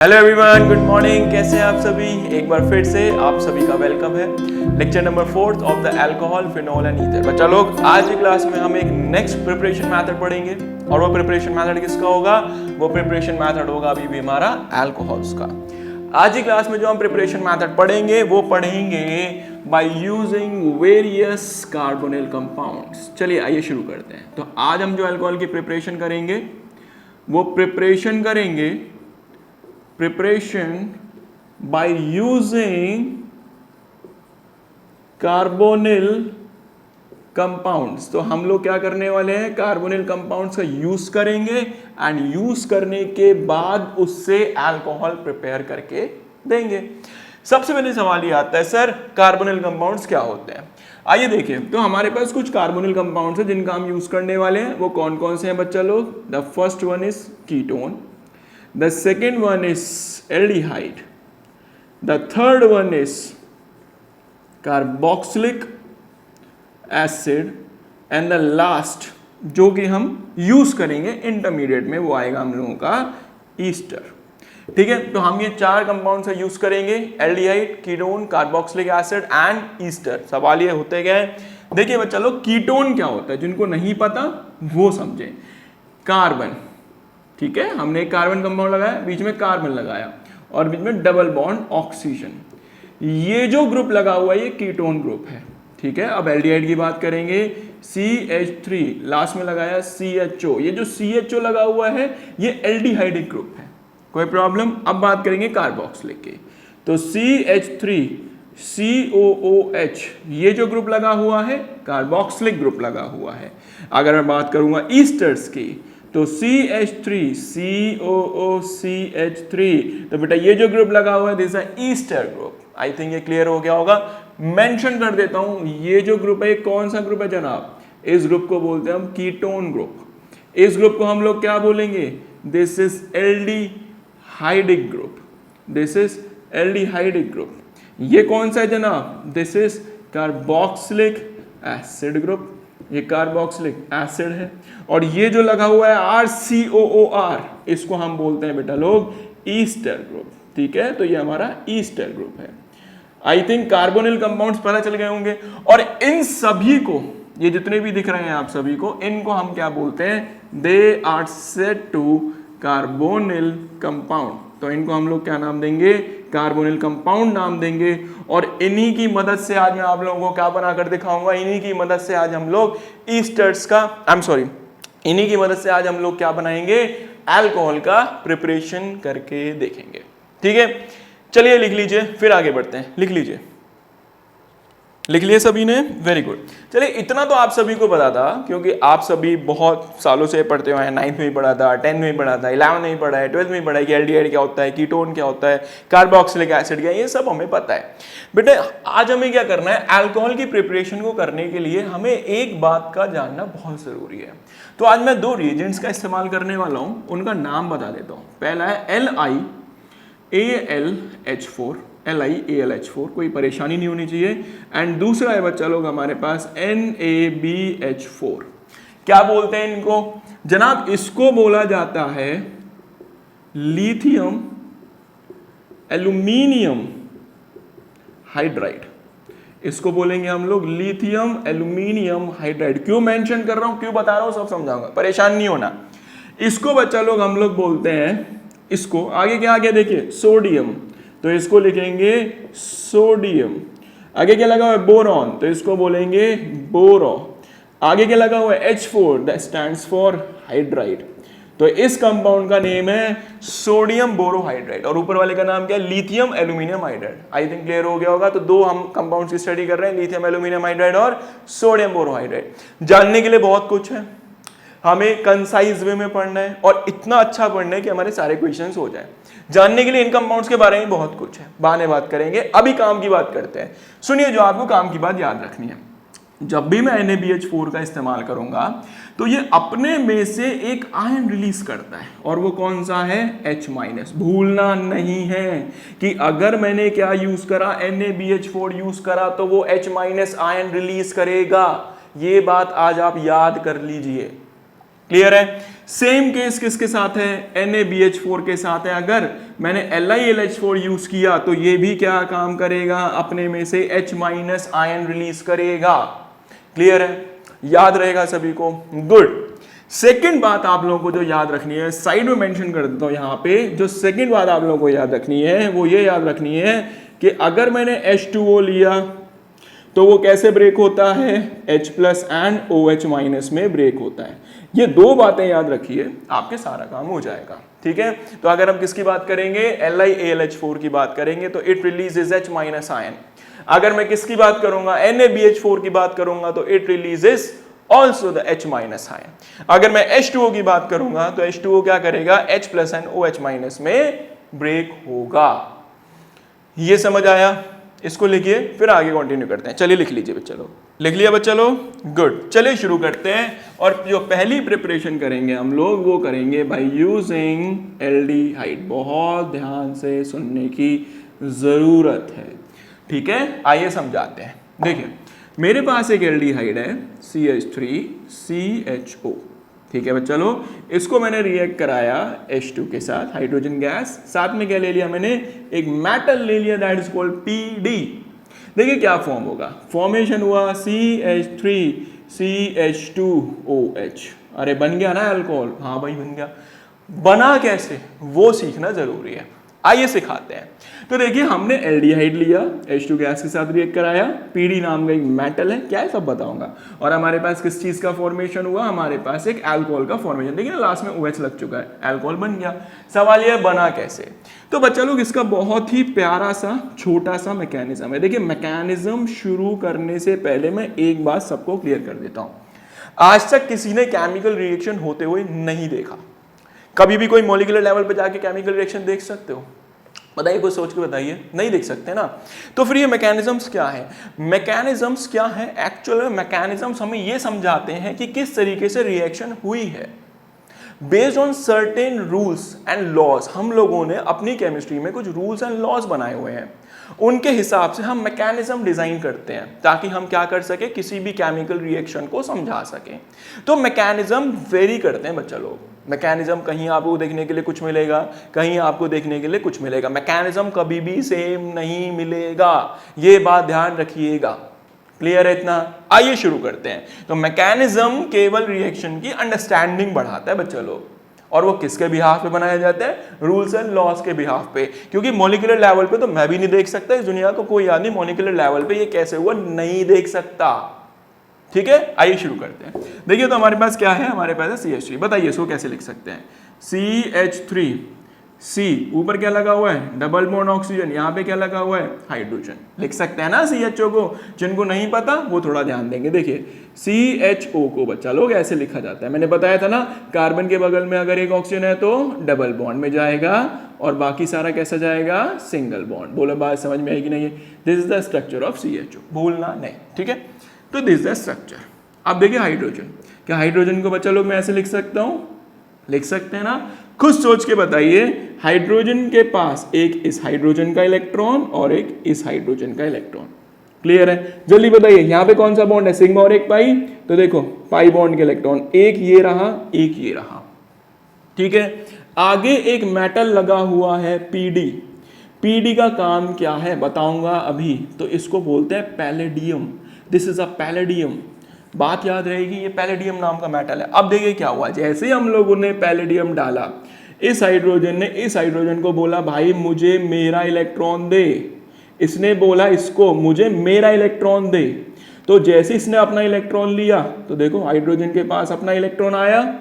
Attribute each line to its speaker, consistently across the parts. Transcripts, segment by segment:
Speaker 1: Hello everyone, good morning. कैसे हैं आप सभी? एक बार फिर से आप सभी का वेलकम है lecture number 4 of the alcohol, phenol and ether. बच्चा लोग, आज की क्लास में हम एक नेक्स्ट प्रिपरेशन मेथड पढ़ेंगे और वो प्रिपरेशन मेथड किसका होगा? वो प्रिपरेशन मेथड होगा अभी भी हमारा अल्कोहल्स का। आज की क्लास में जो हम प्रिपरेशन मेथड पढ़ेंगे वो पढ़ेंगे by using various carbonyl compounds. चलिए आइए शुरू करते हैं। तो आज हम जो अल्कोहल की प्रिपरेशन करेंगे वो प्रिपरेशन करेंगे preparation by using carbonyl compounds। तो हम लोग क्या करने वाले हैं? कार्बोनिल कंपाउंड्स का यूज करेंगे एंड यूज करने के बाद उससे अल्कोहल प्रिपेयर करके देंगे। सबसे पहले सवाल ये आता है, सर कार्बोनिल कंपाउंड्स क्या होते हैं? आइए देखिए। तो हमारे पास कुछ कार्बोनिल कंपाउंड्स हैं जिनका हम यूज करने वाले हैं। वो कौन कौन से हैं बच्चा लोग? The first one is ketone, the second one is aldehyde, the third one is carboxylic acid and the last जो कि हम यूज करेंगे इंटरमीडिएट में वो आएगा हम लोगों का ईस्टर। ठीक है, तो हम ये चार कंपाउंड से यूज करेंगे, aldehyde, ketone, carboxylic acid and Easter. सवाल ये होते गए। देखिए बच्चा लोग, कीटोन क्या होता है जिनको नहीं पता वो समझे। कार्बन, ठीक है, हमने एक कार्बन कंपाउंड लगाया, बीच में कार्बन लगाया और बीच में डबल बॉन्ड ऑक्सीजन। ये जो ग्रुप लगा हुआ है ये कीटोन ग्रुप है। ठीक है, अब एल्डिहाइड की बात करेंगे, CH3 लास्ट में लगाया CHO। ये जो CHO लगा हुआ है ये एल्डिहाइडिक ग्रुप है, कोई प्रॉब्लम। अब बात करेंगे कार्बोक्सिलिक की, तो CH3 COOH ये जो ग्रुप लगा हुआ है कार्बोक्सिलिक ग्रुप लगा हुआ है। अगर मैं बात करूंगा ईस्टर्स की तो CH3 COOCH3, तो बेटा ये जो ग्रुप लगा हुआ है this is Easter group. I think ये क्लियर हो गया होगा। मेंशन कर देता हूं, ये जो ग्रुप है ये कौन सा ग्रुप है जनाब? इस ग्रुप को बोलते हैं हम कीटोन ग्रुप। इस ग्रुप को हम लोग क्या बोलेंगे? This is aldehydic group. This is aldehydic group. ये कौन सा है जनाब? This is carboxylic acid group. ये कार्बोक्सिलिक एसिड है। और ये जो लगा हुआ है RCOOR, इसको हम बोलते हैं बेटा लोग ईस्टर ग्रुप। ठीक है, तो ये हमारा ईस्टर ग्रुप है। आई थिंक कार्बोनिल कंपाउंड्स पता चल गए होंगे। और इन सभी को, ये जितने भी दिख रहे हैं आप सभी को, इनको हम क्या बोलते हैं? They are said to carbonyl compound. तो इनको हम लोग क्या नाम देंगे? कार्बोनिल कंपाउंड नाम देंगे। और इन्हीं की मदद से आज मैं आप लोगों को क्या बनाकर दिखाऊंगा? इन्हीं की मदद से आज हम लोग ईस्टर्स का, इन्हीं की मदद से आज हम लोग क्या बनाएंगे? अल्कोहल का प्रिपरेशन करके देखेंगे। ठीक है, चलिए लिख लीजिए, फिर आगे बढ़ते हैं। लिख लीजिए, लिख लिए सभी ने? Very good. चलिए, इतना तो आप सभी को पता था क्योंकि आप सभी बहुत सालों से पढ़ते हुए हैं। 9th में भी पढ़ा था, 10th में भी पढ़ा था, 11th में भी पढ़ा है, 12th में भी पढ़ा है कि एल्डिहाइड क्या होता है, कीटोन क्या होता है, कार्बोक्सिलिक एसिड क्या है, ये सब हमें पता है। बेटे आज हमें क्या करना है? अल्कोहल की प्रिपरेशन को करने के लिए हमें एक बात का जानना बहुत जरूरी है। तो आज मैं दो रिएजेंट्स का इस्तेमाल करने वाला हूं, उनका नाम बता देता हूं। पहला है LiAlH4, LiAlH4, कोई परेशानी नहीं होनी चाहिए। एंड दूसरा है बच्चा लोग हमारे पास NaBH4। क्या बोलते हैं इनको जनाब? इसको बोला जाता है लिथियम एल्यूमिनियम हाइड्राइड। इसको बोलेंगे हम लोग लिथियम एल्यूमिनियम हाइड्राइड। क्यों मेंशन कर रहा हूं, क्यों बता रहा हूं, सब समझाऊंगा, परेशान नहीं होना। इसको बच्चा लोग हम लोग बोलते हैं, इसको आगे क्या आगे देखिए, सोडियम, तो इसको लिखेंगे सोडियम। आगे क्या लगा हुआ है? बोरॉन, तो इसको बोलेंगे बोरो। आगे क्या लगा हुआ है? H4, that stands for hydride. तो इस कंपाउंड का नेम है सोडियम बोरोहाइड्राइड और ऊपर वाले का नाम क्या है? Lithium aluminium hydride. I think clear हो गया होगा। तो दो हम कंपाउंड्स की स्टडी कर रहे हैं, लिथियम एल्यूमिनियम हाइड्राइड और सोडियम बोरोहाइड्राइड। जानने के लिए बहुत कुछ है, हमें कंसाइज वे में पढ़ना है और इतना अच्छा पढ़ना है कि हमारे सारे क्वेश्चंस हो जाए। जानने के लिए इन कंपाउंड्स के बारे में बहुत कुछ है, बाद में बात करेंगे। अभी काम की बात करते हैं। सुनिए, जो आपको काम की बात याद रखनी है, जब भी मैं NaBH4 का इस्तेमाल करूंगा तो ये अपने में से एक आयन रिलीज करता है और वो कौन सा है? H-। भूलना नहीं है कि अगर मैंने क्या यूज करा? NaBH4 यूज करा तो वो H- आयन रिलीज करेगा। ये बात आज आप याद कर लीजिए। क्लियर है? सेम केस किसके साथ है, NaBH4 के साथ है। अगर मैंने LiLH4 यूज किया तो ये भी क्या काम करेगा, अपने में से H- आयन रिलीज करेगा। क्लियर है, याद रहेगा सभी को, गुड। सेकंड बात आप लोगों को जो याद रखनी है, साइड में मेंशन कर देता हूं यहां पे, जो सेकंड बात आप लोगों को याद रखनी है वो ये याद रखनी है कि अगर मैंने H2O लिया तो वो कैसे ब्रेक होता है, H+ एंड OH- में ब्रेक होता है। ये दो बातें याद रखिए, आपके सारा काम हो जाएगा। ठीक है, तो अगर हम किसकी बात करेंगे, LiAlH4 की बात करेंगे तो इट रिलीजेस H- आयन। अगर मैं किसकी बात करूंगा, NaBH4 की बात करूंगा तो it releases also the H- ion. अगर मैं H2O की बात करूंगा तो H2O क्या करेगा, H+ एंड OH- में ब्रेक होगा। ये समझ आया, इसको लिखिए फिर आगे कंटिन्यू करते हैं। चलिए लिख लीजिए बच्चा लोग, लिख लिया बच्चा लोग, गुड। चलिए शुरू करते हैं, और जो पहली प्रिपरेशन करेंगे हम लोग वो करेंगे बाय यूजिंग एल्डिहाइड। बहुत ध्यान से सुनने की जरूरत है, ठीक है। आइए समझाते हैं। देखिए मेरे पास एक एल्डिहाइड है CH3CHO, ठीक है बच्चा लोग, इसको मैंने रिएक्ट कराया H2 के साथ, हाइड्रोजन गैस, साथ में क्या ले लिया मैंने, एक मेटल ले लिया, दैट इज कॉल्ड PD। देखिए क्या फॉर्म होगा, फॉर्मेशन हुआ CH3CH2OH। अरे बन गया ना अल्कोहल, हाँ भाई बन गया। बना कैसे वो सीखना जरूरी है, आइए सिखाते हैं। तो देखिए हमने एल्डिहाइड लिया, H2 गैस के साथ रिएक्ट कराया, PD नाम का एक मेटल है, क्या है सब बताऊंगा, और हमारे पास किस चीज का फॉर्मेशन हुआ, हमारे पास एक अल्कोहल का फॉर्मेशन। देखिए ना लास्ट में OH लग चुका है, अल्कोहल बन गया। सवाल यह बना कैसे, तो बच्चा लोग इसका बहुत ही प्यारा सा छोटा सा मैकेनिज्म है। देखिए मैकेनिज्म शुरू करने से पहले मैं एक बात सबको क्लियर कर देता हूं, आज तक किसी ने केमिकल रिएक्शन होते हुए नहीं देखा। कभी भी कोई मॉलिक्यूलर लेवल पे जाके केमिकल रिएक्शन देख सकते हो, बताइए, कोई सोच के बताइए, नहीं देख सकते ना। तो फिर ये मैकेनिज्म्स क्या है, मैकेनिज्म्स क्या है, एक्चुअल में मैकेनिज्म्स हमें ये समझाते हैं कि किस तरीके से रिएक्शन हुई है। Based on certain rules and laws, हम लोगों ने अपनी केमिस्ट्री में कुछ रूल्स एंड लॉज बनाए हुए हैं, उनके हिसाब से हम मैकेनिज्म डिजाइन करते हैं ताकि हम क्या कर सके, किसी भी केमिकल रिएक्शन को समझा सकें। तो मैकेनिज्म वेरी करते हैं बच्चा लोग, मैकेनिज्म कहीं आपको देखने के लिए कुछ मिलेगा, कहीं आपको देखने के लिए कुछ मिलेगा, मैकेनिज्म कभी भी सेम नहीं मिलेगा, ये बात ध्यान रखिएगा। क्लियर है इतना, आइए शुरू करते हैं। तो मैकेनिज्म केवल रिएक्शन की अंडरस्टैंडिंग बढ़ाता है बच्चा लोग, और वो किसके बिहाफ पे बनाया जाता है, रूल्स एंड लॉज के बिहाफ पे। क्योंकि मॉलिक्यूलर लेवल पे तो मैं भी नहीं देख सकता, इस दुनिया को कोई आदमी मॉलिक्यूलर लेवल पे ये कैसे हुआ नहीं देख सकता। ठीक है, आइए शुरू करते हैं। देखिए तो हमारे पास क्या है, हमारे पास है CH3। बताइए इसको कैसे लिख सकते हैं, CH3, C ऊपर क्या लगा हुआ है, डबल बॉन्ड ऑक्सीजन, यहाँ पे क्या लगा हुआ है, हाइड्रोजन। लिख सकते हैं ना CHO को, जिनको नहीं पता वो थोड़ा ध्यान देंगे। देखिए CHO को बच्चा लोग ऐसे लिखा जाता है, मैंने बताया था ना, कार्बन के बगल में अगर एक ऑक्सीजन है तो डबल बॉन्ड में जाएगा और बाकी सारा कैसा जाएगा, सिंगल बॉन्ड। बोलो बात समझ में आएगी नहीं, this is the structure of CHO, भूलना नहीं, ठीक है। तो दिस द स्ट्रक्चर। अब देखिए हाइड्रोजन, क्या हाइड्रोजन को बच्चा लोग मैं ऐसे लिख सकता हूं, लिख सकते हैं ना, खुद सोच के बताइए। हाइड्रोजन के पास एक इस हाइड्रोजन का इलेक्ट्रॉन और एक इस हाइड्रोजन का इलेक्ट्रॉन, क्लियर है, जल्दी बताइए यहाँ पे कौन सा बॉन्ड है, सिग्मा और एक पाई, तो देखो पाई बॉन्ड के इलेक्ट्रॉन, एक ये रहा एक ये रहा, ठीक है। आगे एक मेटल लगा हुआ है PD, PD का काम क्या है बताऊंगा अभी, तो इसको बोलते हैं palladium, this is a palladium, बात याद रहेगी, ये पैलेडियम नाम का मेटल है। अब देखिए क्या हुआ, जैसे ही हम लोगों ने पैलेडियम डाला, इस हाइड्रोजन ने इस हाइड्रोजन को बोला भाई मुझे मेरा इलेक्ट्रॉन दे, इसने बोला इसको मुझे मेरा इलेक्ट्रॉन दे, तो जैसे इसने अपना इलेक्ट्रॉन लिया तो देखो हाइड्रोजन के पास अपना इलेक्ट्रॉन आया,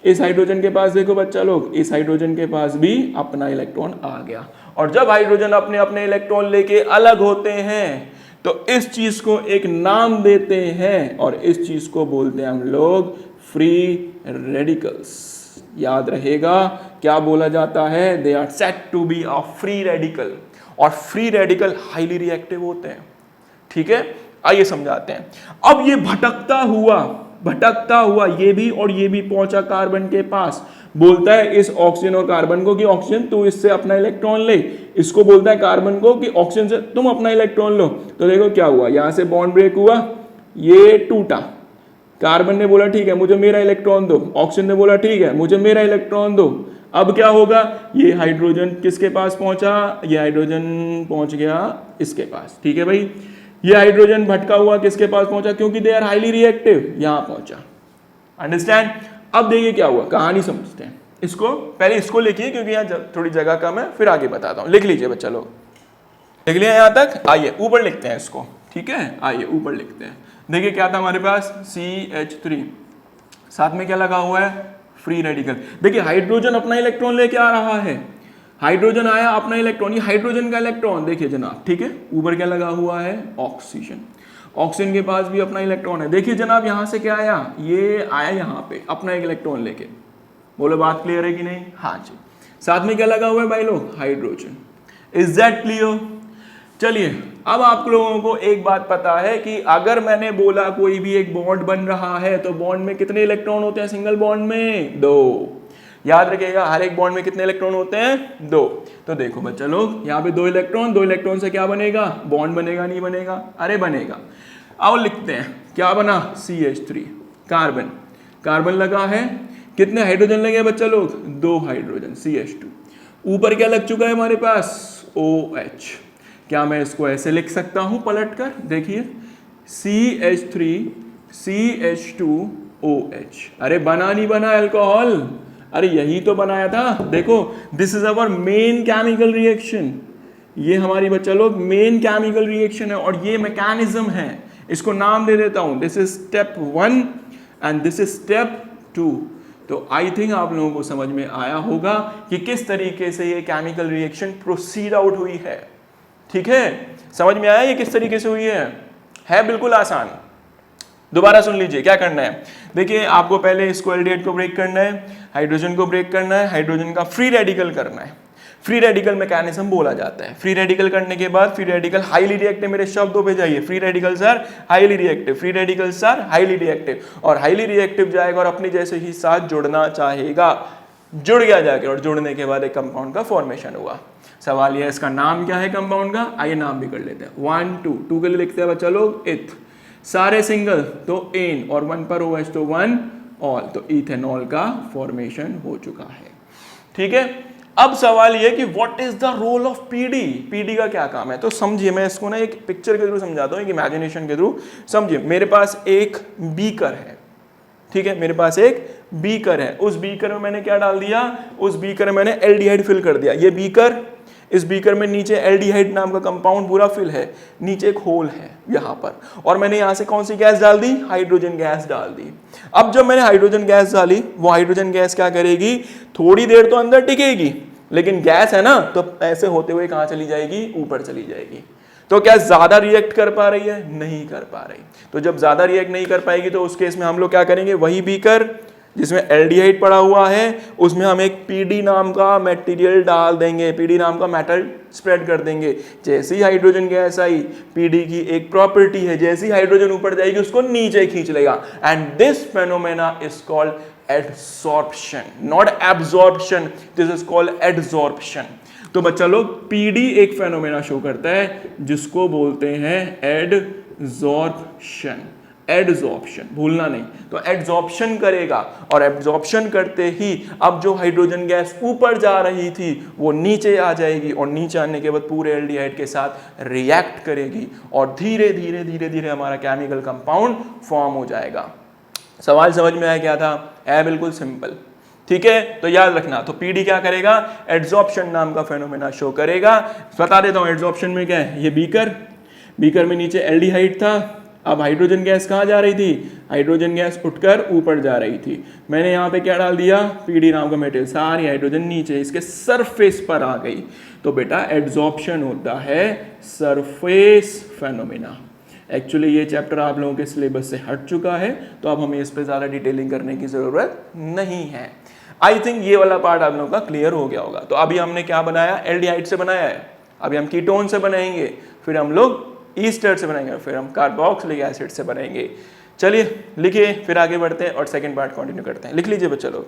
Speaker 1: इस हाइड्रोजन के पास देखो बच्चा लोग, इस हाइड्रोजन के पास भी अपना इलेक्ट्रॉन आ गया। और जब हाइड्रोजन अपने अपने इलेक्ट्रॉन लेके अलग होते हैं तो इस चीज को एक नाम देते हैं और इस चीज को बोलते हैं हम लोग फ्री रेडिकल्स। याद रहेगा क्या बोला जाता है, they are said to be a free radical, और फ्री रेडिकल हाईली रिएक्टिव होते हैं, ठीक है। आइए समझाते हैं। अब ये भटकता हुआ ये भी और ये भी पहुंचा कार्बन के पास, बोलता है इस ऑक्सीजन और कार्बन को कि ऑक्सीजन तू इससे अपना इलेक्ट्रॉन ले, इसको बोलता है कार्बन को कि ऑक्सीजन से तुम अपना इलेक्ट्रॉन लो। तो देखो क्या हुआ, यहां से बॉन्ड ब्रेक हुआ, ये टूटा, कार्बन ने बोला ठीक है मुझे मेरा इलेक्ट्रॉन दो, ऑक्सीजन ने बोला ठीक है मुझे मेरा इलेक्ट्रॉन दो। अब क्या होगा, ये हाइड्रोजन किसके पास पहुंचा, ये हाइड्रोजन पहुंच गया इसके पास, ठीक है भाई। ये हाइड्रोजन भटका हुआ किसके पास पहुंचा, क्योंकि दे आर हाईली रिएक्टिव, यहां पहुंचा। अंडरस्टैंड। अब देखिए क्या हुआ, कहानी समझते हैं इसको, पहले इसको लिखिए क्योंकि यहाँ थोड़ी जगह कम है, फिर आगे बताता हूँ। लिख लीजिए बच्चा लोग, लिख लिया यहाँ तक। आइए ऊपर लिखते हैं इसको, ठीक है, आइए ऊपर लिखते हैं। देखिए क्या था हमारे पास, CH3, साथ में क्या लगा हुआ है, फ्री रेडिकल। देखिए हाइड्रोजन अपना इलेक्ट्रॉन लेके आ रहा है, हाइड्रोजन आया अपना इलेक्ट्रॉन, ये हाइड्रोजन का इलेक्ट्रॉन देखिए जनाब, ठीक है। ऊपर क्या लगा हुआ है, ऑक्सीजन, ऑक्सीजन के पास भी अपना इलेक्ट्रॉन है। देखिए जनाब यहाँ से क्या आया, ये आया यहाँ पे अपना एक इलेक्ट्रॉन लेके। बोलो बात क्लियर है कि नहीं, हाँ जी। साथ में क्या लगा हुआ है भाई लोग, हाइड्रोजन। Is that clear. चलिए अब आप लोगों को एक बात पता है कि अगर मैंने बोला कोई भी एक बॉन्ड बन रहा है तो बॉन्ड में कितने इलेक्ट्रॉन होते हैं, सिंगल बॉन्ड में 2। याद रखिएगा हर एक बॉन्ड में कितने इलेक्ट्रॉन होते हैं, 2। तो देखो बच्चा लोग यहाँ पे 2 इलेक्ट्रॉन, 2 इलेक्ट्रॉन से क्या बनेगा, बॉन्ड बनेगा, नहीं बनेगा, अरे बनेगा। अब लिखते हैं क्या बना, CH3, कार्बन, कार्बन लगा है, कितने हाइड्रोजन लगे बच्चा लोग, 2 हाइड्रोजन, CH2। ऊपर क्या लग चुका है हमारे पास, OH। क्या मैं इसको ऐसे लिख सकता हूं पलट कर, देखिए CH3 CH2OH। अरे बना नहीं बना अल्कोहल, अरे यही तो बनाया था। देखो this is our main chemical reaction, ये हमारी बच्चा लोग मेन केमिकल रिएक्शन है और ये मैकेनिज्म है। इसको नाम दे देता हूं, this is step 1 and this is step 2। तो आई थिंक आप लोगों को समझ में आया होगा कि किस तरीके से ये केमिकल रिएक्शन प्रोसीड आउट हुई है, ठीक है। समझ में आया ये किस तरीके से हुई है बिल्कुल आसान। दोबारा सुन लीजिए क्या करना है। देखिए आपको पहले इसको एल्डिहाइड को ब्रेक करना है, हाइड्रोजन को ब्रेक करना है, हाइड्रोजन का फ्री रेडिकल करना है। फ्री रेडिकल मैकेनिज्म बोला जाता है। फ्री रेडिकल करने के बाद फ्री रेडिकल हाईली रिएक्टिव, मेरे शब्दों पे जाइए, free radicals are highly reactive, free radicals are highly reactive. और हाईली रिएक्टिव जाएगा और अपनी जैसे ही साथ जुड़ना चाहेगा, जुड़ गया जाके, और जुड़ने के बाद एक कंपाउंड का फॉर्मेशन हुआ। सवाल यह इसका नाम क्या है कंपाउंड का, आइए नाम भी कर लेते हैं। 1 2 2 के लिए लिखते हैं बच्चा लोग इथ, सारे सिंगल तो एन, और 1 पर OH तो 1 ऑल, तो इथेनॉल का फॉर्मेशन हो चुका है, ठीक है। अब सवाल यह कि what is the role of PD, PD का क्या काम है। तो समझिए, मैं इसको ना एक पिक्चर के थ्रू समझाता हूँ, एक इमेजिनेशन के थ्रू समझिए। मेरे पास एक बीकर है, ठीक है, मेरे पास एक बीकर है। उस बीकर में मैंने क्या डाल दिया, उस बीकर में मैंने एल्डिहाइड फिल कर दिया। ये बीकर, इस बीकर में नीचे एल्डिहाइड नाम का कंपाउंड पूरा फिल है, नीचे एक होल है यहाँ पर, और मैंने यहाँ से कौन सी गैस डाल दी, हाइड्रोजन गैस डाल दी। अब जब मैंने हाइड्रोजन गैस डाली, वो हाइड्रोजन गैस क्या करेगी, थोड़ी देर तो अंदर टिकेगी, लेकिन गैस है ना, तो ऐसे होते हुए कहाँ चली जाएगी, ऊपर चली जाएगी। तो क्या ज्यादा रिएक्ट कर पा रही है, नहीं कर पा रही। तो जब ज्यादा रिएक्ट नहीं कर पाएगी तो उस केस में हम लोग क्या करेंगे, वही बीकर जिसमें एल्डिहाइड पड़ा हुआ है उसमें हम एक पीडी नाम का मटेरियल डाल देंगे, पीडी नाम का मेटल स्प्रेड कर देंगे। जैसे ही हाइड्रोजन गैस आई, पीडी की एक प्रॉपर्टी है, जैसे ही हाइड्रोजन ऊपर जाएगी उसको नीचे खींच लेगा, and this phenomena is called adsorption, not absorption, this is called adsorption. तो बच्चा लोग पीडी एक फेनोमेना शो करता है जिसको बोलते हैं एडसॉर्प्शन, एडसॉर्प्शन भूलना नहीं। तो एडसॉर्प्शन करेगा, और एब्जॉर्प्शन करते ही अब जो हाइड्रोजन गैस ऊपर जा रही थी वो नीचे आ जाएगी, और नीचे आने के बाद पूरे एल्डिहाइड के साथ रिएक्ट करेगी, और धीरे धीरे धीरे धीरे हमारा केमिकल कंपाउंड फॉर्म हो जाएगा। सवाल समझ में आया क्या था, है बिल्कुल सिंपल, ठीक है। तो याद रखना, तो पीडी क्या करेगा, एडसॉर्प्शन नाम का फेनोमेना शो करेगा। बता देता हूं एडसॉर्प्शन में क्या है, ये बीकर, बीकर में नीचे एल्डिहाइड था, अब हाइड्रोजन गैस कहाँ जा रही थी, हाइड्रोजन गैस उठकर ऊपर जा रही थी। मैंने यहाँ पे क्या डाल दिया, पीडी नाम का मटेरियल, सारी हाइड्रोजन नीचे इसके सरफेस पर आ गई। तो बेटा एडसॉर्प्शन होता है सरफेस फेनोमेना। एक्चुअली ये चैप्टर आप लोगों के सिलेबस से हट चुका है, तो अब हमें इस पर ज़्यादा डिटेलिंग करने की ज़रूरत नहीं है। आई थिंक ये वाला पार्ट आप लोगों का क्लियर हो गया होगा। तो अभी हमने क्या बनाया, एल्डिहाइड से बनाया है, अभी हम कीटोन से बनाएंगे, फिर हम लोग ईस्टर से बनाएंगे, फिर हम कार्बोक्सिलिक एसिड से बनाएंगे। चलिए लिखिए, फिर आगे बढ़ते हैं और सेकंड पार्ट कंटिन्यू करते हैं। लिख लीजिए बच्चा लोग।